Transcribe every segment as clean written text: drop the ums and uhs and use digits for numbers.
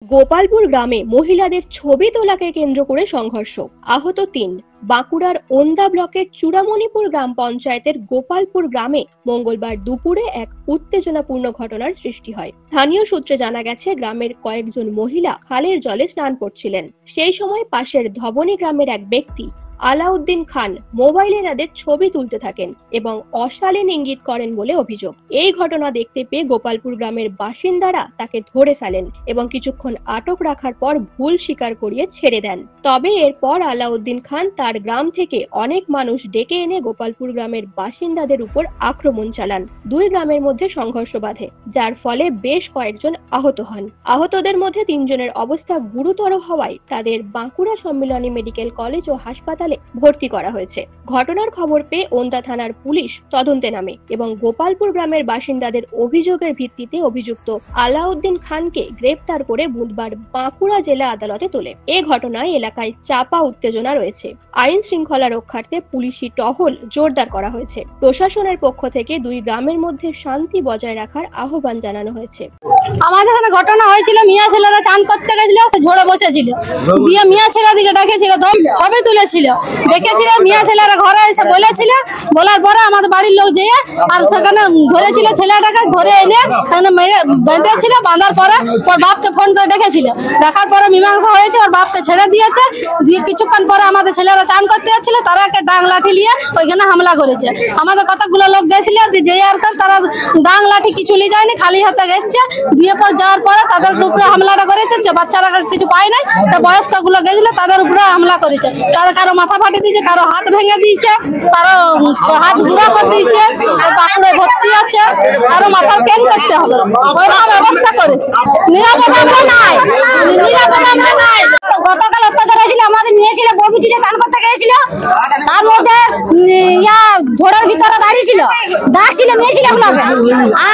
গোপালপুর গ্রামে মহিলাদের ছবি তোলাকে কেন্দ্র করে সংঘর্ষ, আহত ৩। বাঁকুড়ার ওন্দা ব্লকের চূড়ামণিপুর গ্রাম পঞ্চায়েতের গোপালপুর গ্রামে মঙ্গলবার দুপুরে এক উত্তেজনাপূর্ণ ঘটনার সৃষ্টি হয়। স্থানীয় সূত্রে জানা গেছে, গ্রামের কয়েকজন মহিলা খালের জলে স্নান করছিলেন। সেই সময় পাশের ধবনী গ্রামের এক ব্যক্তি আলাউদ্দিন খান মোবাইলে তাদের ছবি তুলতে থাকেন এবং অশালীন ইঙ্গিত করেন বলে অভিযোগ। এই ঘটনা দেখতে পেয়ে গোপালপুর গ্রামের বাসিন্দারা তাকে ধরে ফেলেন এবং কিছুক্ষণ আটক রাখার পর ভুল স্বীকার করিয়ে ছেড়ে দেন। তবে এরপর আলাউদ্দিন খান তার গ্রাম থেকে অনেক মানুষ ডেকে এনে গোপালপুর গ্রামের বাসিন্দাদের উপর আক্রমণ চালান। দুই গ্রামের মধ্যে সংঘর্ষ বাধে, যার ফলে বেশ কয়েকজন আহত হন। আহতদের মধ্যে ৩ জনের অবস্থা গুরুতর হওয়ায় তাদের বাঁকুড়া সম্মিলনী মেডিকেল কলেজ ও হাসপাতালে ভর্তি করা হয়েছে। ঘটনার খবর পেয়ে ওন্দা থানার পুলিশ তদন্তে নামে এবং গোপালপুর গ্রামের বাসিন্দাদের অভিযোগের ভিত্তিতে অভিযুক্ত আলাউদ্দিন খানকে গ্রেফতার করে বুধবার বাঁকুড়া জেলা আদালতে তোলে। এ ঘটনায় এলাকায় চাপা উত্তেজনা রয়েছে। আইন শৃঙ্খলা রক্ষার্থে পুলিশি টহল জোরদার করা হয়েছে। প্রশাসনের পক্ষ থেকে দুই গ্রামের মধ্যে শান্তি বজায় রাখার আহ্বান জানানো হয়েছে। আমাদের এখানে ঘটনা হয়েছিল, মিয়া ছেলেরা চান করতে গেছিল, সে ঝোড়ে বসেছিল, দিয়ে মিয়া ছেলেদিকে ডেকেছিল, ছবি তুলেছিল, দেখেছিল। মিয়া ছেলেরা ঘরে এসে বলেছিল, বলার পরে আমাদের বাড়ির লোক যেয়ে আর সেখানে ধরেছিল, ছেলেটাকে ধরে এনে সেখানে মেরে বেঁধেছিল। বাঁধার পরে ওর বাপকে ফোন করে ডেকেছিল, দেখার পরে মীমাংসা হয়েছে, ওর বাপকে ছেড়ে দিয়েছে। দিয়ে কিছুক্ষণ পরে আমাদের ছেলেরা চান করতে যাচ্ছিল, তারা একটা ডাং লাঠি নিয়ে ওইখানে হামলা করেছে। আমাদের কতগুলো লোক গেছিল, যে আর তারা ডাং লাঠি কিছু নিয়ে যায়নি, খালি হাতে গেছে। দিয়ে পর যাওয়ার পরে তাদের উপরে হামলাটা করেছে। যে বাচ্চারা কিছু পায় নাই, তা বয়স্ক গুলো গেছিল, তাদের উপরে হামলা করেছে। তাদের কারো মাথা ফাটে দিয়েছে, কারো হাত ভেঙে দিয়েছে, কারো হাত গুঁড়া করে দিয়েছে, বাঁকুড়ায় ভর্তি আছে, কারো মাথার কেন করতে হবে, ওইরকম ব্যবস্থা করেছে। নিরাপদ আমরা নাই, নিরাপদ আমরা নাই। গতকাল অত্যাচার হয়েছিল, আমাদের মেয়ে ছিল ববিটিতে চান করতে গিয়েছিল, তার মধ্যে ঝোড়ের ভিতরে দাঁড়িয়েছিল, ডাকছিল মেয়ে ছিল গুলোকে,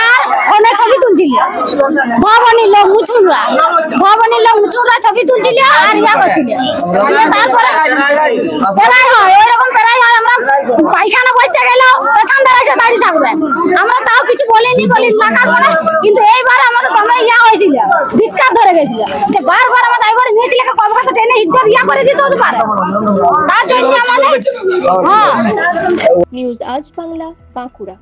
আর ফোনে ছবি তুলছিল। ধবনির লোক মুচুররা ছবি তুলছিল আর ইয়া করছিল। তারপরে প্রায় হয় ওইরকম, প্রায় হয়। আমরা পায়খানা বসতে গেলেও পেছন দাঁড়াইছে, দাঁড়িয়ে থাকবে, আমরা তাও কিছু বলিনি, বলিস থাকার পরে। কিন্তু এইবার আমাদের দমে ইয়া হয়েছিল, ধিক্কার ধরে গেছিল, যে বারবার আমাদের এইবার মেয়ে ছেলেকে কবে কাছে টেনে ইজ্জত ইয়া করে দিতে হতে পারে, তার জন্য আমাদের। নিউজ আজ বাংলা, বাঁকুড়া।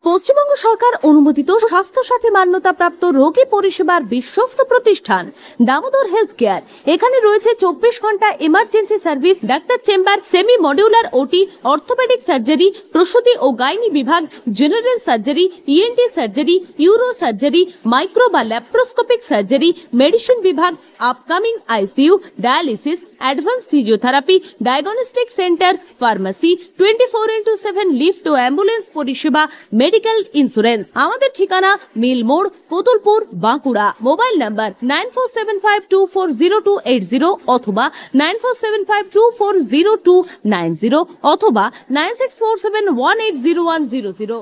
পশ্চিমবঙ্গ সরকার অনুমোদিত স্বাস্থ্যসাথী মান্যতাপ্রাপ্ত রোগী পরিষেবার বিশ্বস্ত প্রতিষ্ঠান দামোদর হেলথ কেয়ার। এখানে রয়েছে 24 ঘন্টা এমার্জেন্সি সার্ভিস, ডাক্তার chamber, semi modular OT, orthopedic surgery, প্রসূতি ও গাইনি বিভাগ, general surgery, ENT surgery, uro surgery, micro বা ল্যাপ্রোস্কোপিক সার্জারি, মেডিসিন বিভাগ, upcoming ICU, dialysis, advance physiotherapy, diagnostic centre, pharmacy, 24x7 lift ও অ্যাম্বুলেন্স পরিষেবা, মেডিকেল ইন্স্যুরেন্স। আমাদের ঠিকানা মিল মোড়, কোতুলপুর, বাঁকুড়া। মোবাইল নাম্বার 9475240280 অথবা 9475240290 অথবা 9647180100।